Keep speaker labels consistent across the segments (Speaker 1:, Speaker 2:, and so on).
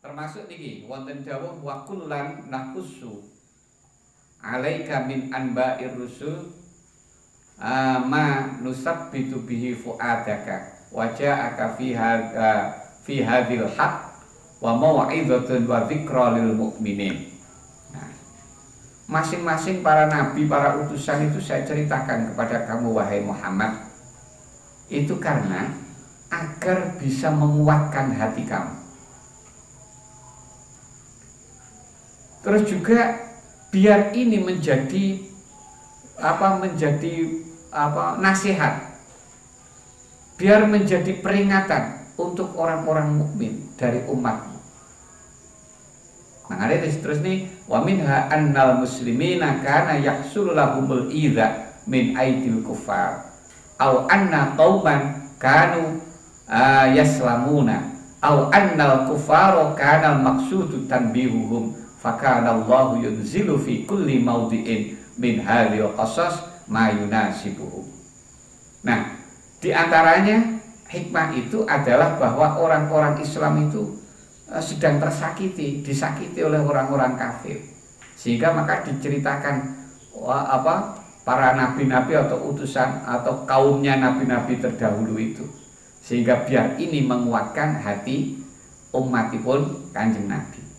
Speaker 1: Termasuk niki wonten dawuh wa kullan naqussu alaika min anba'ir rusul ma nusabbitu bihi fuadaka wa ja'aka fi hadhil haq wa mau'izatun wa dzikra lil mu'minin. Nah, masing-masing para nabi, para utusan itu saya ceritakan kepada kamu wahai Muhammad, itu karena agar bisa menguatkan hati kamu. Terus juga biar ini menjadi nasihat, biar menjadi peringatan untuk orang-orang mukmin dari umatmu. Nah, ada terus nih, wa minha annal muslimina kana yahsul lahumul idza min aidil kufar aw anna qauman kanu yaslamuna aw annal kufaru kana al maqsudu tanbihuhum fakana Allahu yunzilu fi kulli mawdi'in min hadhil qasas ma yunasibuhum. Nah, di antaranya hikmah itu adalah bahwa orang-orang Islam itu sedang tersakiti, disakiti oleh orang-orang kafir. Sehingga maka diceritakan para nabi-nabi atau utusan atau kaumnya nabi-nabi terdahulu itu. Sehingga biar ini menguatkan hati umatipun Kanjeng Nabi.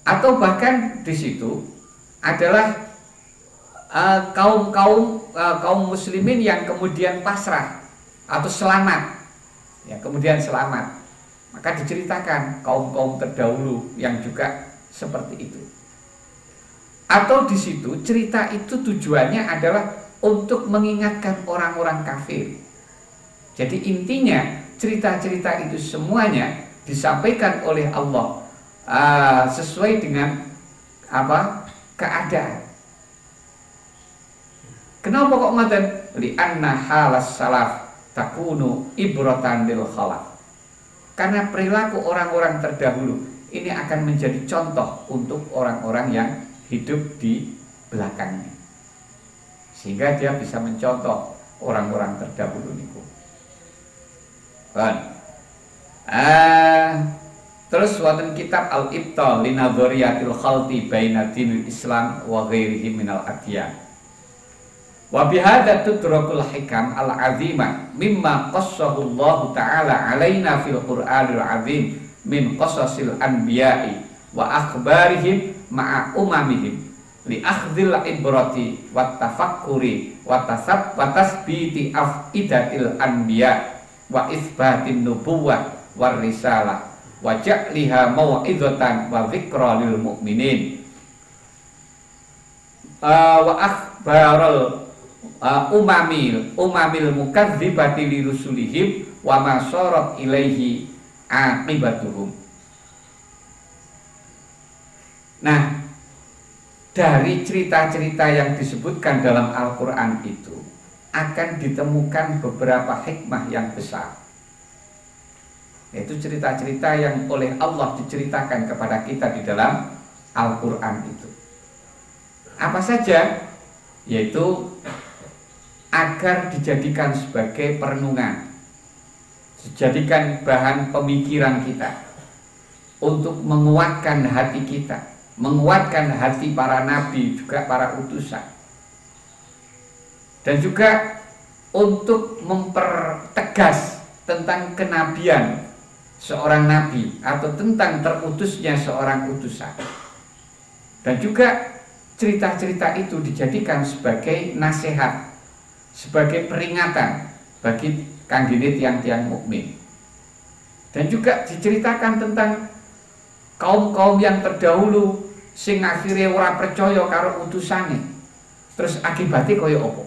Speaker 1: Atau bahkan di situ adalah kaum muslimin yang kemudian pasrah atau selamat, ya kemudian selamat. Maka diceritakan kaum terdahulu yang juga seperti itu. Atau di situ cerita itu tujuannya adalah untuk mengingatkan orang-orang kafir. Jadi intinya cerita-cerita itu semuanya disampaikan oleh Allah sesuai dengan keadaan. Kenapa kok ngoten? Li anna halas salaf takunu ibratan lil khalaf. Karena perilaku orang-orang terdahulu ini akan menjadi contoh untuk orang-orang yang hidup di belakangnya. Sehingga dia bisa mencontoh orang-orang terdahulu niku. Terus wonten kitab Al-Ibtal li nadhariyatil khalti baina dinil Islam wa ghairihi minal adyan. Wa bihadza tudrakul hikam al-'azimah mimma qassahu Allah ta'ala 'alaina fil Qur'anil 'azim min qasasil anbiya'i wa akhbarihim ma'a umamihim li akhdhil ibrati wat tafakkuri wa tasbiti afidatil anbiya wa isbatin nubuwwah war risalah wa ja'liha mau'izatan wa dzikra lil mu'minin wa akhbaral umamil mukadzibati li rusulihim wa ma sarat ilaihi aqibatuhum. Nah, dari cerita-cerita yang disebutkan dalam Al-Quran itu akan ditemukan beberapa hikmah yang besar, yaitu cerita-cerita yang oleh Allah diceritakan kepada kita di dalam Al-Quran itu. Apa saja? Yaitu agar dijadikan sebagai perenungan, dijadikan bahan pemikiran kita untuk menguatkan hati kita, menguatkan hati para nabi juga para utusan, dan juga untuk mempertegas tentang kenabian seorang nabi atau tentang terutusnya seorang utusan. Dan juga cerita-cerita itu dijadikan sebagai nasihat, sebagai peringatan bagi kandidat tiang-tiang mukmin. Dan juga diceritakan tentang kaum-kaum yang terdahulu sing akhirnya ora percaya karo utusane. Terus akibatnya kaya apa?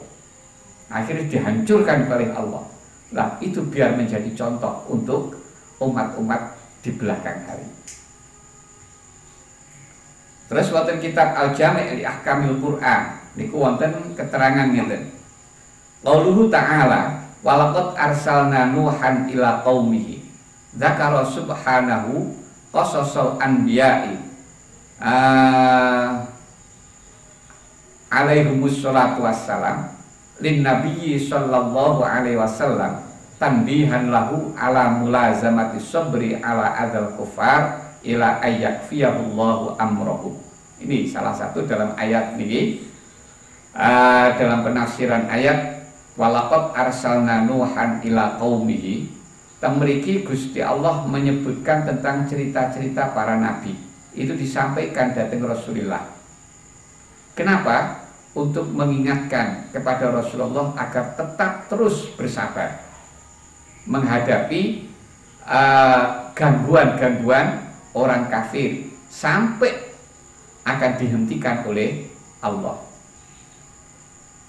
Speaker 1: Akhirnya dihancurkan oleh Allah. Nah, itu biar menjadi contoh untuk umat-umat di belakang hari. Terus wonten kitab Al-Jami' li Ahkamil Qur'an niku wonten keterangan ngeten. Qauluhu ta'ala walaqad arsalna Nuhan ila qaumihi dzakara subhanahu qasasal anbiya'i alaihimus salatu wassalam lin nabiyyi sallallahu alaihi wasallam tanbihan lahu ala mulazamati sabri ala adzal kufar ila ayyakfiyahullahu amrohu. Ini salah satu dalam ayat ini, dalam penafsiran ayat walaqad arsalna Nuhan ila qaumihi. Mriki Gusti Allah menyebutkan tentang cerita-cerita para nabi. Itu disampaikan datang Rasulullah. Kenapa? Untuk mengingatkan kepada Rasulullah agar tetap terus bersabar menghadapi gangguan-gangguan orang kafir sampai akan dihentikan oleh Allah.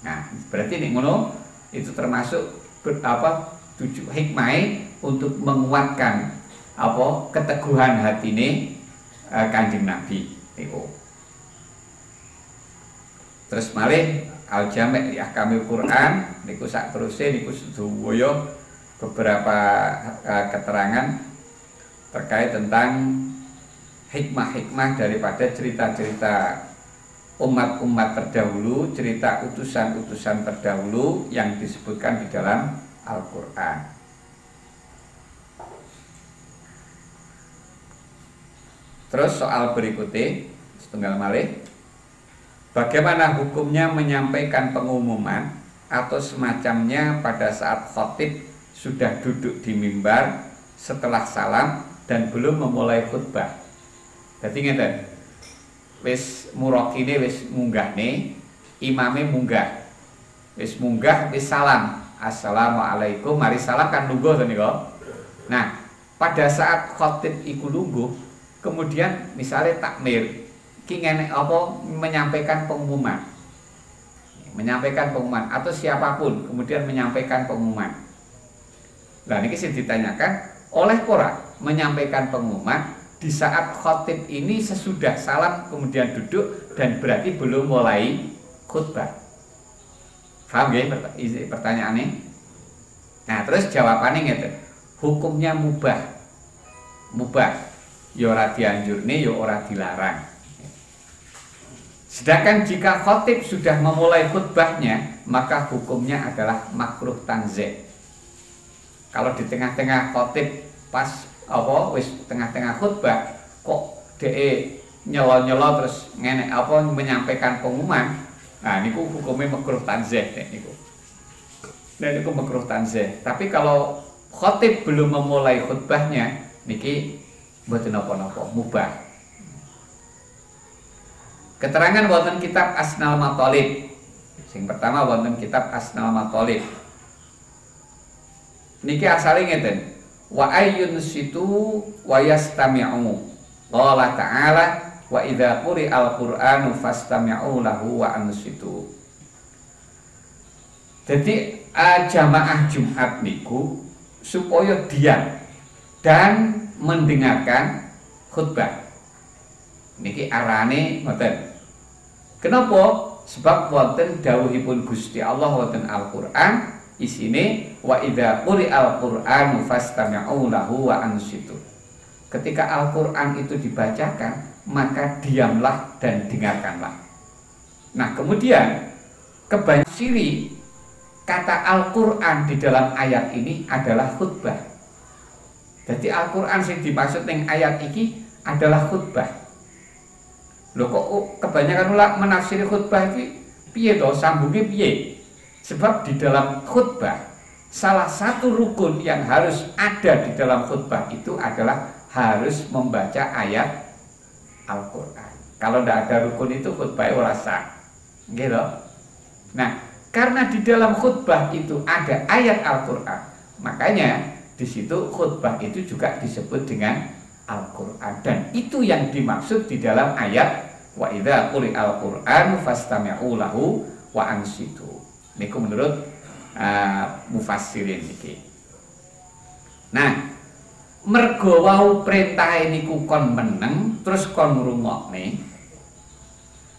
Speaker 1: Nah, berarti ini ngono itu termasuk tujuh hikmah untuk menguatkan keteguhan hatine Kanjeng Nabi itu. Terus malih Al-Jami' li Ahkamil Qur'an niku sak teruse niku sedaya beberapa keterangan terkait tentang hikmah-hikmah daripada cerita-cerita umat-umat terdahulu, cerita utusan-utusan terdahulu yang disebutkan di dalam Al-Qur'an. Terus soal berikutnya setunggal malih, bagaimana hukumnya menyampaikan pengumuman atau semacamnya pada saat khatib sudah duduk di mimbar setelah salam dan belum memulai khutbah. Dadi ngeten. Wis murakine wis munggahne, imame munggah. Wis munggah wis salam. Assalamualaikum, mari salam kan lungguh to nika. Nah, pada saat khatib iku lungguh, kemudian misalnya takmir, ki ngene menyampaikan pengumuman. Menyampaikan pengumuman atau siapapun kemudian menyampaikan pengumuman. Nah, ini sih ditanyakan oleh pora menyampaikan pengumuman di saat khatib ini sesudah salam kemudian duduk dan berarti belum mulai khutbah. Paham ya pertanyaannya? Nah, terus jawabannya gitu. Hukumnya mubah. Mubah. Ya ora dianjurne, ya ora dilarang. Sedangkan jika khatib sudah memulai khutbahnya, maka hukumnya adalah makruh tanzih. Kalau di tengah-tengah khatib pas wis tengah-tengah khutbah kok nyelo-nyelo terus ngene menyampaikan pengumuman, nah niku hukumnya makruh tanzih niku. Nah niku makruh tanzih. Tapi kalau khatib belum memulai khutbahnya niki mboten napa-napa, mubah. Keterangan wonten kitab Asnal Mathalib. Sing pertama wonten kitab Asnal Mathalib. Niki asale ngeten. Wa ayyun situ wa yastami'u. Qala ta'ala wa idza quri'al Qur'anu fastami'u lahu wa ansitu. Jadi jamaah Jumat niku supaya diam dan mendengarkan khutbah. Niki arane ngoten. Kenapa? Sebab wonten dawuhipun Gusti Allah wonten Al-Qur'an isine wa idza quri'al Qur'anu fastami'u lahu wa ansitu. Ketika Al-Qur'an itu dibacakan, maka diamlah dan dengarkanlah. Nah, kemudian kebanyakan kata Al-Qur'an di dalam ayat ini adalah khutbah. Jadi Al-Qur'an yang dimaksud ning ayat ini adalah khutbah. Loh kok kebanyakan ulama menafsiri khutbah iki piye to, sambunge piye? Sebab di dalam khutbah salah satu rukun yang harus ada di dalam khutbah itu adalah harus membaca ayat Al-Qur'an. Kalau tidak ada rukun itu khutbah ora sah. Gitu. Nah, karena di dalam khutbah itu ada ayat Al-Qur'an, makanya di situ khutbah itu juga disebut dengan Al-Qur'an, dan itu yang dimaksud di dalam ayat wa idza quri'al Qur'an fastami'u lahu wa ansitu. Niku menurut mufassirin iki. Nah, mergo wau perintah niku kon meneng terus kon ngrungokne,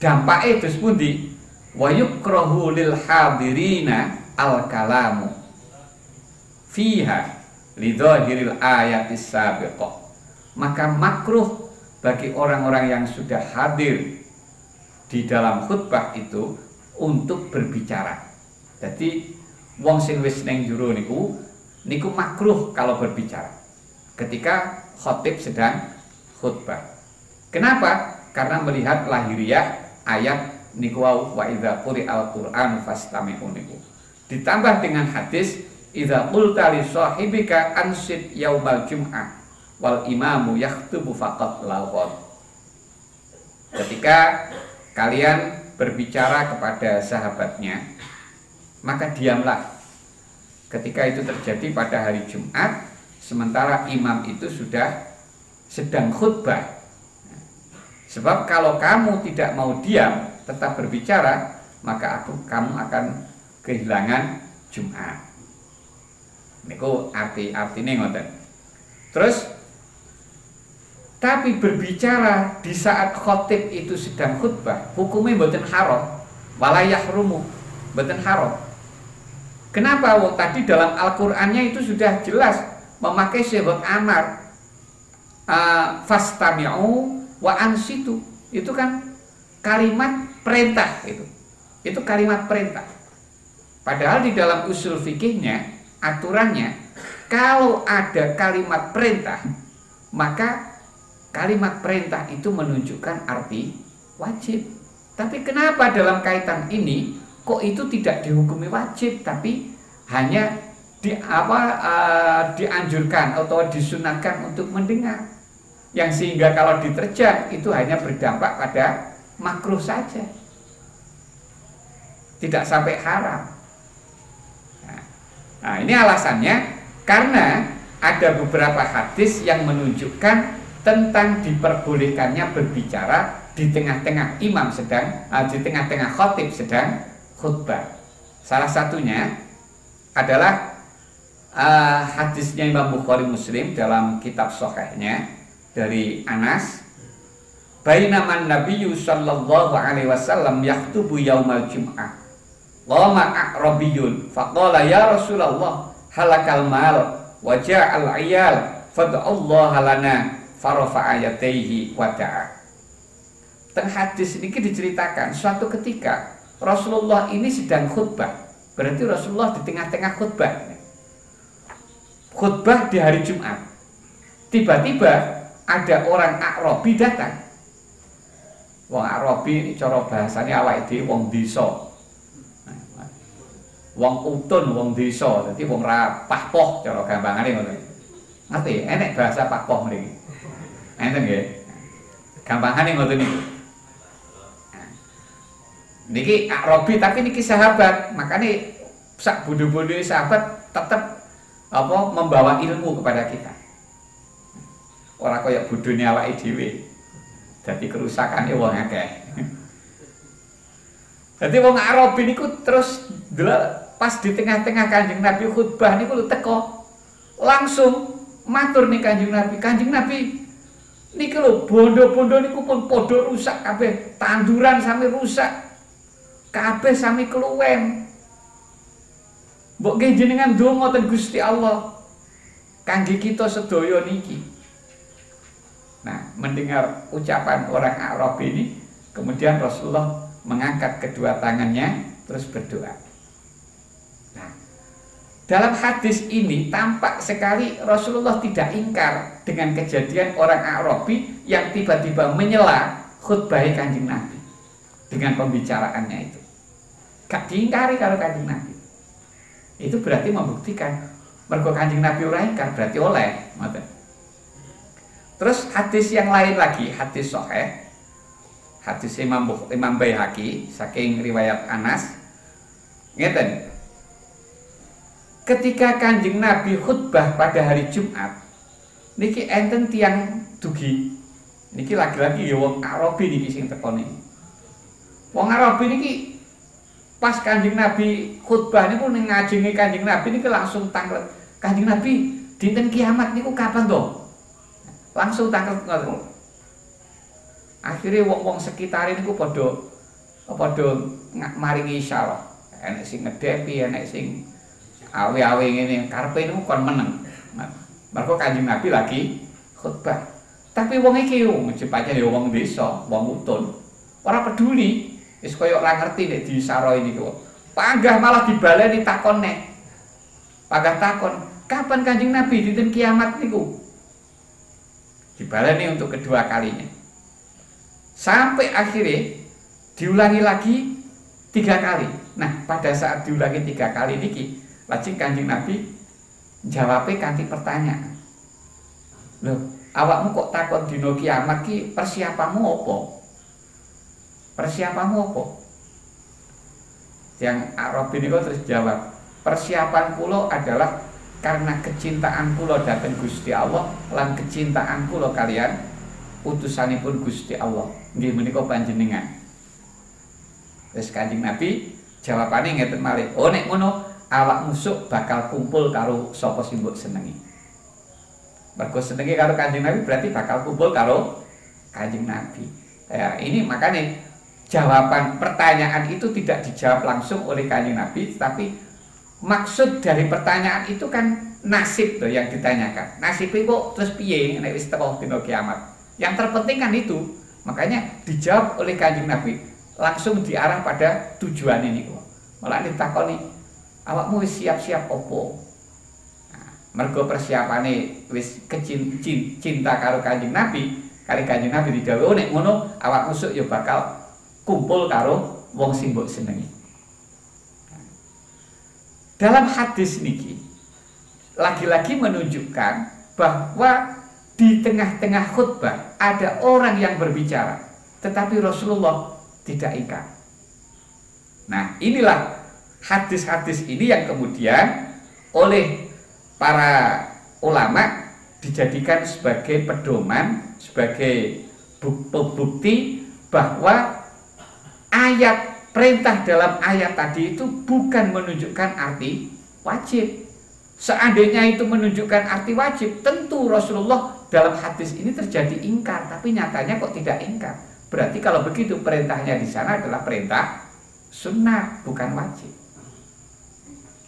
Speaker 1: dampake terus pundi? Wa yukrahu lil hadirina al kalamu fiha lidhahiril ayatis sabiqah. Maka makruh bagi orang-orang yang sudah hadir di dalam khutbah itu untuk berbicara. Jadi wong sing wis neng jero niku makruh kalau berbicara ketika khatib sedang khutbah. Kenapa? Karena melihat lahiriah ayat niku wa idza quri'al qur'an fastami'u niku. Ditambah dengan hadis idza qulta li sahibika ansid yaumal jum'ah wal imamu yaktubu faqat laghon. Ketika kalian berbicara kepada sahabatnya, maka diamlah ketika itu terjadi pada hari Jumat, sementara imam itu sudah sedang khutbah. Sebab kalau kamu tidak mau diam, tetap berbicara, maka kamu akan kehilangan Jumat. Niku artinya ngoten. Terus tapi berbicara di saat khotib itu sedang khutbah, hukumnya mboten haram, wala yahrumu, mboten haram. Kenapa? Tadi dalam Al-Qur'annya itu sudah jelas memakai sighah amar. Fastami'u wa ansitu. Itu kan kalimat perintah itu. Itu kalimat perintah. Padahal di dalam usul fikihnya, aturannya kalau ada kalimat perintah, maka kalimat perintah itu menunjukkan arti wajib. Tapi kenapa dalam kaitan ini kok itu tidak dihukumi wajib, tapi hanya dianjurkan atau disunatkan untuk mendengar, yang sehingga kalau diterjang itu hanya berdampak pada makruh saja, tidak sampai haram. Nah, ini alasannya karena ada beberapa hadis yang menunjukkan tentang diperbolehkannya berbicara di tengah-tengah imam sedang di tengah-tengah khatib sedang khutbah. Salah satunya adalah hadisnya Imam Bukhari Muslim dalam kitab Sahihnya dari Anas, bainaman Nabiyyu sallallahu alaihi wasallam yaktubu yaumal jum'ah qama a'rabiyyun faqala ya Rasulullah halakal mal wa ja'al 'iyal fad'allaha lana farafa ayataihi wada'a. Teng hadis ini diceritakan suatu ketika Rasulullah ini sedang khutbah. Berarti Rasulullah di tengah-tengah khutbah. Khutbah di hari Jumat. Tiba-tiba ada orang A'rabi datang. Wong A'rabi ini cara bahasanya awake dhewe wong desa. Wong utun wong desa, dadi wong ra pahpoh cara gampangane ngono. Ngerti? Enek bahasa pahpoh mriki. Enten nggih. Gampangane ngoten niku. Niki A'rabi tapi niki sahabat, makanya sak bodoh-bodoh sahabat tetap membawa ilmu kepada kita. Ora kaya bodone awake dhewe. Dadi kerusakane wong akeh. Dadi wong A'rabi niku terus pas di tengah-tengah Kanjeng Nabi khutbah niku teko. Langsung matur nih Kanjeng Nabi. Kanjeng Nabi niki lho bondo-bondo niku pun padha rusak kabeh, tanduran sami rusak. Kabeh sami keluwen. Mbok nggih jenengan ndonga ten Gusti Allah kangge kita sedaya niki. Nah, mendengar ucapan orang Arab ini, kemudian Rasulullah mengangkat kedua tangannya terus berdoa. Nah, dalam hadis ini tampak sekali Rasulullah tidak ingkar dengan kejadian orang Arabi yang tiba-tiba menyela khutbah Kanjeng Nabi dengan pembicaraannya itu. Gak diingkari kalau Kanjeng Nabi. Itu berarti membuktikan mergo Kanjeng Nabi ora ingkar berarti oleh. Terus hadis yang lain lagi, hadis sahih, hadis Imam Baihaqi saking riwayat Anas. Ngeten. Ketika Kanjeng Nabi khutbah pada hari Jumat, niki enten tiang dugi. Niki lagi-lagi ya wong Arabi niki sing teko niki. Wong Arabi niki pas Kanjeng Nabi khutbah niku ning ngajenge Kanjeng Nabi niki langsung tanglet. Kanjeng Nabi dinten kiamat niku kapan to? Langsung tanglet ngoten. Akhire wong-wong sekitar niku padha padha maringi isyarah. Enek sing ngedepi, enek sing awe-awe ngene, karepe niku kon meneng. Mergo Kanjeng Nabi lagi khutbah. Tapi wong iki pancen ya wong desa, wong utun. Ora peduli, wis koyo ora ngerti nek diisyarahi niku. Panggah malah dibaleni takon neh. Panggah takon, kapan Kanjeng Nabi dinten kiamat niku? Dibaleni untuk kedua kalinya. Sampai akhirnya diulangi lagi 3 kali. Nah, pada saat diulangi 3 kali niki, lajeng Kanjeng Nabi jawabnya kanthi pertanyaan. Loh, awakmu kok takon dina kiamat ki persiapanmu apa? Persiapanmu apa? Yang Arabi niku terus jawab, persiapan kula adalah karena kecintaan kula dhateng Gusti Allah lan kecintaan kula kalian utusanipun Gusti Allah. Nggih menika panjenengan. Wis Kanjeng Nabi jawabane ngeten malih. Oh nek ngono awak musuk bakal kumpul karo sapa sing mbok senengi. Mergo senenge karo Kanjeng Nabi berarti bakal kumpul karo Kanjeng Nabi. Ya, ini makanya jawaban pertanyaan itu tidak dijawab langsung oleh Kanjeng Nabi, tapi maksud dari pertanyaan itu kan nasib tuh yang ditanyakan. Nasibnya kok terus piye nek wis teko dina kiamat. Yang terpenting kan itu. Makanya dijawab oleh Kanjeng Nabi langsung diarah pada tujuan ini kok. Malah ditakoni, awakmu wis siap-siap opo? Nah, mergo persiapane wis cinta karo Kanjeng Nabi, kali Kanjeng Nabi didhawuhi nek ngono awakmu sok ya bakal kumpul karo wong sing mbok senengi. Dalam hadis niki lagi-lagi menunjukkan bahwa di tengah-tengah khutbah ada orang yang berbicara, tetapi Rasulullah tidak ingkar. Nah, inilah hadis-hadis ini yang kemudian oleh para ulama dijadikan sebagai pedoman, sebagai bukti bahwa ayat perintah dalam ayat tadi itu bukan menunjukkan arti wajib. Seandainya itu menunjukkan arti wajib, tentu Rasulullah dalam hadis ini terjadi ingkar, tapi nyatanya kok tidak ingkar. Berarti kalau begitu perintahnya di sana adalah perintah sunnah, bukan wajib.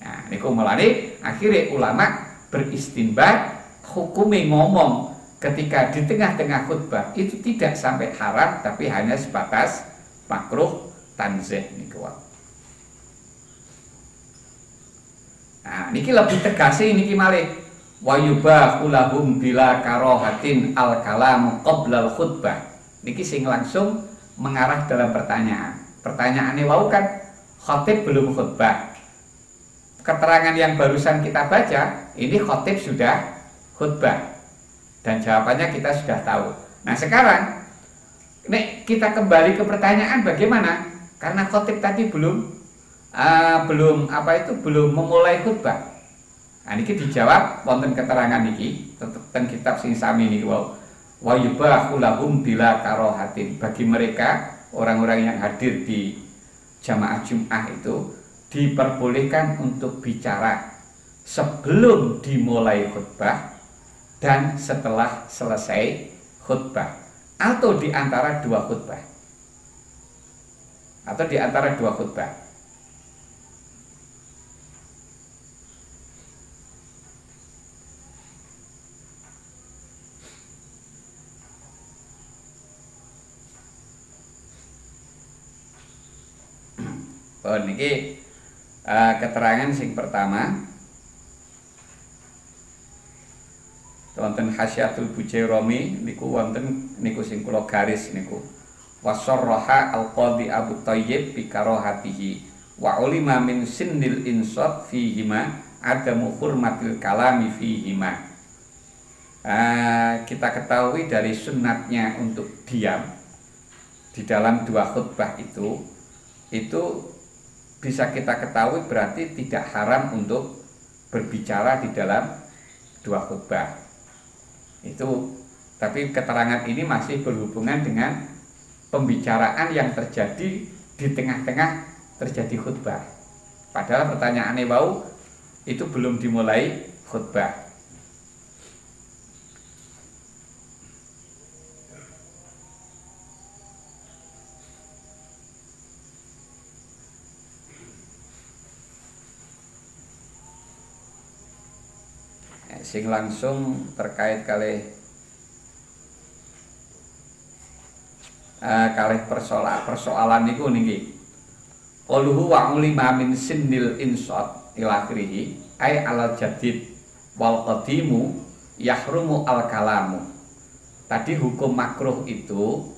Speaker 1: Nah, niku mulane akhirnya ulama beristinbat hukumnya ngomong ketika di tengah-tengah khutbah itu tidak sampai haram, tapi hanya sebatas makruh tanzih niku. Nah, niki lebih tegasih niki malih wa yubahu lahum bila karahatin al kalamu qabla al khutbah. Niki sing langsung mengarah dalam pertanyaan. Pertanyaannya wau kan khatib belum khutbah. Keterangan yang barusan kita baca, ini khatib sudah khutbah. Dan jawabannya kita sudah tahu. Nah, sekarang nek kita kembali ke pertanyaan bagaimana? Karena khatib tadi belum memulai khutbah. Nah, niki dijawab wonten keterangan niki tentang kitab sing sami niki wau. Wa yubahu lahum bila karahatin. Bagi mereka orang-orang yang hadir di jamaah Jum'ah itu diperbolehkan untuk bicara sebelum dimulai khutbah dan setelah selesai khutbah atau di antara dua khutbah. Atau di antara dua khutbah. Oh, niki keterangan sing pertama wonten Hasyatul Bujairami niku wonten niku sing kula garis niku wasarraha al-qadhi Abu Thayyib bi karahatihi wa ulima min sinnil insat fihima adamu hurmatil kalami fihima. Kita ketahui dari sunnatnya untuk diam di dalam dua khutbah itu bisa kita ketahui berarti tidak haram untuk berbicara di dalam dua khutbah itu. Tapi keterangan ini masih berhubungan dengan pembicaraan yang terjadi di tengah-tengah terjadi khutbah. Padahal pertanyaannya bau itu belum dimulai khutbah. sing langsung terkait kalih persoalan niku niki. Qaluhu wa ulima min sindil insad ila akhirih ay alal jadid wal qadimu yahrumu al kalamu. Tadi hukum makruh itu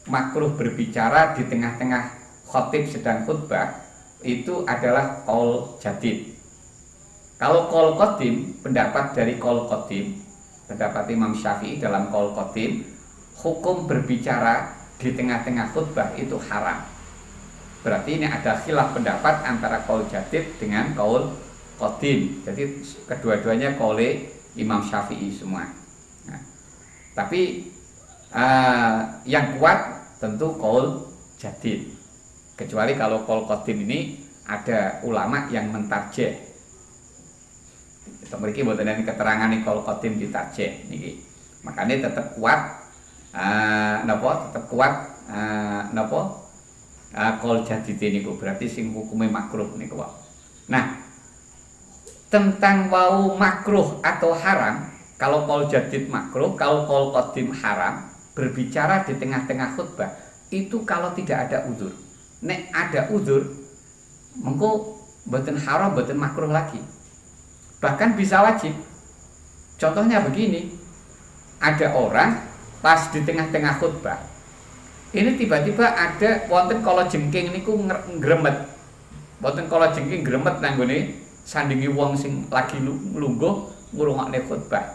Speaker 1: makruh berbicara di tengah-tengah khatib sedang khutbah itu adalah qaul jadid. Kalau qaul qadim, pendapat dari qaul qadim, pendapat Imam Syafi'i dalam qaul qadim, hukum berbicara di tengah-tengah khutbah itu haram. Berarti ini ada khilaf pendapat antara qaul jadid dengan qaul qadim. Jadi kedua-duanya qaule Imam Syafi'i semua. Nah, tapi yang kuat tentu qaul jadid. Kecuali kalau qaul qadim ini ada ulama yang mentarjih. Kita mriki mboten enten keterangan nih qaul qadim ditarjih niki. Makanya tetap kuat tetap kuat qaul jadid niku berarti sing hukume makruh niku. Nah, tentang wau makruh atau haram, kalau qaul jadid makruh, kalau qaul qadim haram, berbicara di tengah-tengah khutbah itu kalau tidak ada udzur. Nek ada udzur, mengko mboten haram, mboten makruh lagi. Bahkan bisa wajib. Contohnya begini, ada orang pas di tengah-tengah khutbah, ini tiba-tiba ada wonten kala jengking niku ngremet. Wonten kala jengking ngremet nanggone sandingi wong sing lagi lungguh ngrungokne khutbah.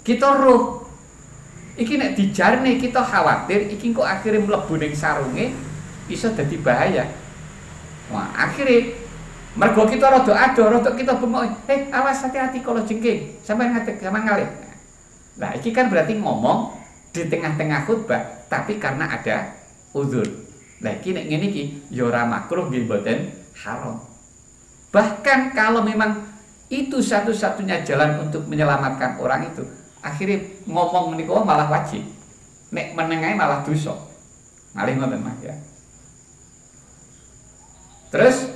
Speaker 1: Kita roh iki nek dijarne kita khawatir iki kok akhirnya mlebu ning sarunge iso dadi bahaya. Wah, akhirnya mergo kita rada adoh, rada kita bengok, awas hati-hati kala jengking, sampeyan ngadeg gampang ngalih. Nah, iki kan berarti ngomong di tengah-tengah khutbah tapi karena ada uzur. Lah iki nek ngene iki ya ora makruh nggih mboten haram. Bahkan kalau memang itu satu-satunya jalan untuk menyelamatkan orang itu, akhirnya ngomong menika malah wajib. Nek menengae malah dosa. Malih ngoten Mas ya. Terus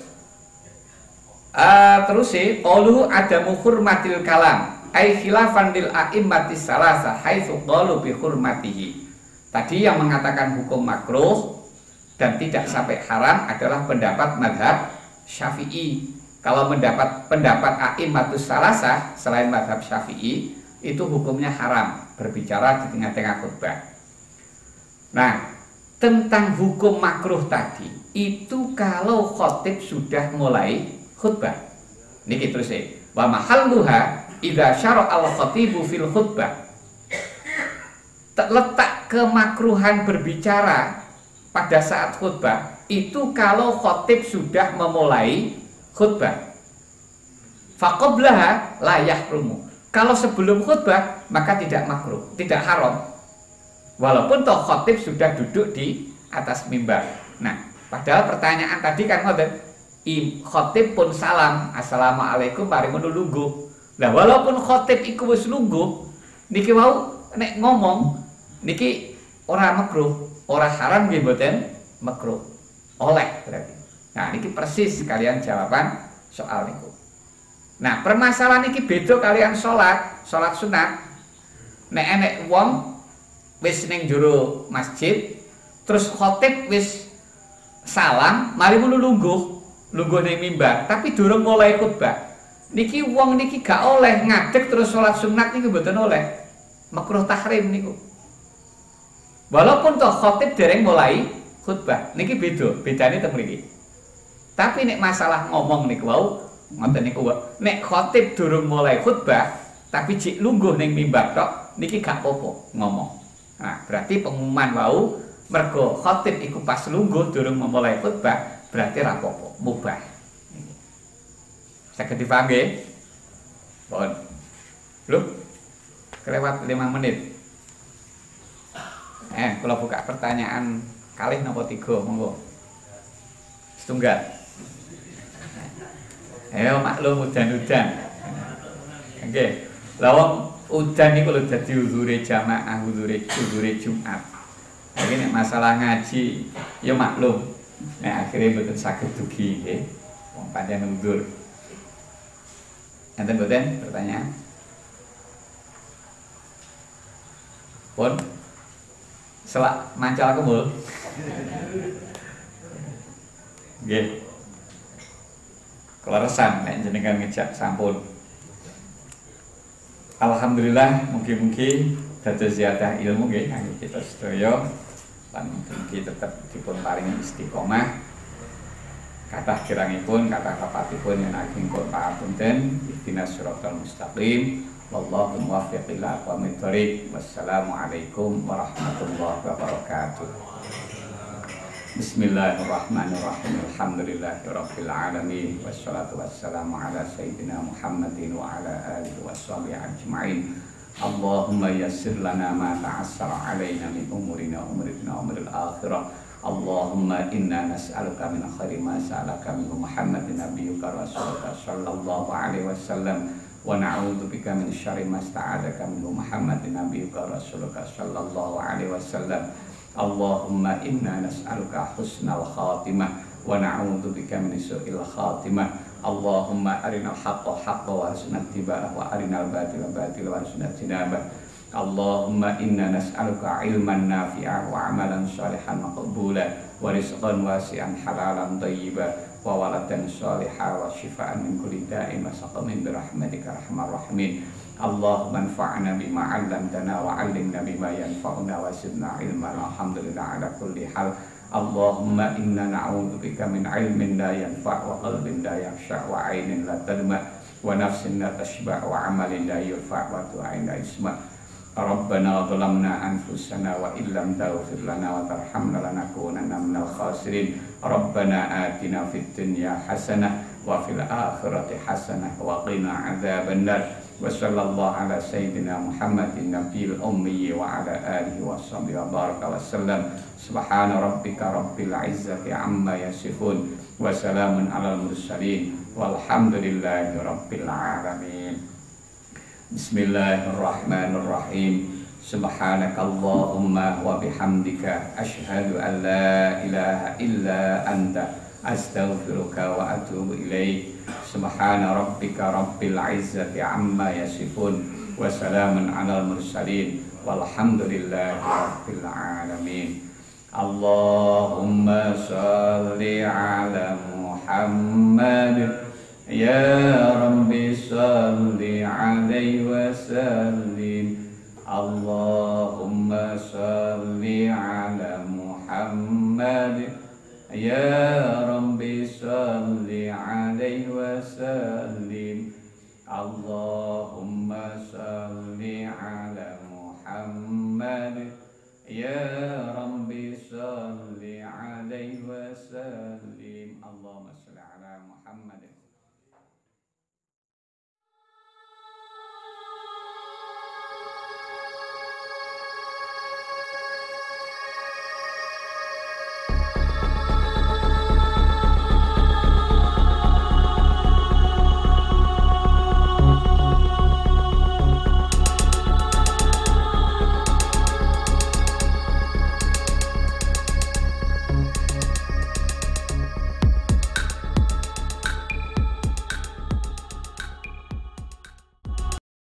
Speaker 1: qauluhu adamu hurmatil kalam ai khilafan lil a'immatis salasa haitsu qalu bi hurmatihi. Tadi yang mengatakan hukum makruh dan tidak sampai haram adalah pendapat mazhab Syafi'i. Kalau mendapat pendapat a'immatus salasa selain mazhab Syafi'i itu hukumnya haram berbicara di tengah-tengah khutbah. Nah, tentang hukum makruh tadi itu kalau khatib sudah mulai khutbah. Niki terus wa mahalluha idza syara al-khatibu fil khutbah. Letak kemakruhan berbicara pada saat khutbah itu kalau khatib sudah memulai khutbah. Faqablaha la yahrumu. Kalau sebelum khutbah maka tidak makruh, tidak haram. Walaupun toh khatib sudah duduk di atas mimbar. Nah, padahal pertanyaan tadi kan ngoten, khatib pun salam, assalamualaikum mari ngono lungguh. Lah walaupun khatib iku wis lungguh, niki wau nek ngomong niki ora makruh, ora haram nggih mboten makruh. Oleh berarti. Nah, niki persis kalian jawaban soal niku. Nah, permasalahan niki beda kalian salat sunat. Nek enek wong wis ning jero masjid, terus khatib wis salam, mari ngono lungguh ning mimbar, tapi durung mulai khutbah. Niki wong niki gak oleh ngadeg terus sholat sunat niki mboten oleh. Makruh tahrim niku. Walaupun toh khatib dereng mulai khutbah, niki bedane teng mriki. Tapi nek masalah ngomong niku wau ngoten niku wae. Nek khatib durung mulai khutbah tapi jek lungguh ning mimbar tok niki gak apa-apa ngomong. Nah, berarti pengumuman wau mergo khatib iku pas lungguh durung memulai khutbah berarti ra apa-apa, mubah. Saged dipaham nggih? Pun. Lho, kelewat 5 menit. Kalau buka pertanyaan kalih napa 3 monggo. Setunggal. Ayo maklum udan-udan. Nggih. Lah wong udan niku lho dadi uzure jamaah, uzure Jumat. Iki nek masalah ngaji ya maklum. Nek akhirnya mboten saged dugi nggih. Wong pancen uzur. Enten mboten pertanyaan? Pun selak mancal kembul. Nggih. Keleresan nek jenengan ngejak sampun. Alhamdulillah mugi-mugi dados ziyadah ilmu nggih kangge kita sedaya lan mugi tetep dipun paringi istiqomah. Kathah kirangipun kathah kapatipun yen ageng kula papunten ihdinas siratal mustaqim wallahu muwaffiq ila aqwamit thoriq. Wassalamualaikum warahmatullahi wabarakatuh. Bismillahirrahmanirrahim. Alhamdulillahirabbil alamin wassalatu wassalamu ala sayyidina Muhammadin wa ala alihi washabihi ajmain. Allahumma yassir lana ma ta'assara alaina min umurina umuril akhirah. Allahumma inna nas'aluka min khairi ma sa'alaka min Muhammadin nabiyyuka rasulika sallallahu alaihi wasallam wa na'udzubika min syarri ma sta'adzaka min Muhammadin nabiyyuka rasulika sallallahu alaihi wasallam. Allahumma inna nas'aluka husnal khatimah wa na'udzubika min su'il khatimah. Allahumma arinal haqqa haqqan warzuqna ittiba'ah wa arinal batila batilan warzuqna ijtinabah. Allahumma inna nas'aluka ilman nafi'an wa amalan shalihan maqbulan wa rizqan wasi'an halalan thayyiban wa waladan shalihan wa shifaan min kulli da'in wa saqamin bi rahmatika arhamar rahimin. Allahumma anfa'na bima 'allamtana wa 'allimna bima yanfa'una wa zidna ilman. Alhamdulillah ala kulli hal. Allahumma inna na'udzubika min 'ilmin la yanfa' wa qalbin la yakhsha' wa 'ainin la tadma' wa nafsin la tashba' wa 'amalin la yurfa' wa du'ain la yusma'. Rabbana zalamna anfusana wa illam taghfir lana wa tarhamna lanakunanna minal khasirin. Rabbana atina fid dunya hasanah wa fil akhirati hasanah wa qina adzabannar. Wa sallallahu ala sayyidina Muhammadin nabiyil ummi wa ala alihi wa sahbihi wa baraka wa sallam. Subhana rabbika rabbil izzati amma yasifun wa salamun alal mursalin walhamdulillahi rabbil alamin. Bismillahirrahmanirrahim. Subhanakallahumma wa bihamdika asyhadu an la ilaha illa anta astaghfiruka wa atubu ilaik. Subhana rabbika rabbil izzati amma yasifun wa salamun alal mursalin walhamdulillahi rabbil alamin. Allahumma shalli ala Muhammad ya Rabbi salli alaihi wa sallim. Allahumma shalli ala Muhammad ya Rabbi salli alaihi wa sallim. Allahumma salli ala Muhammad ya Rabbi salli alaihi wa sallim. Allahumma salli ala Muhammad.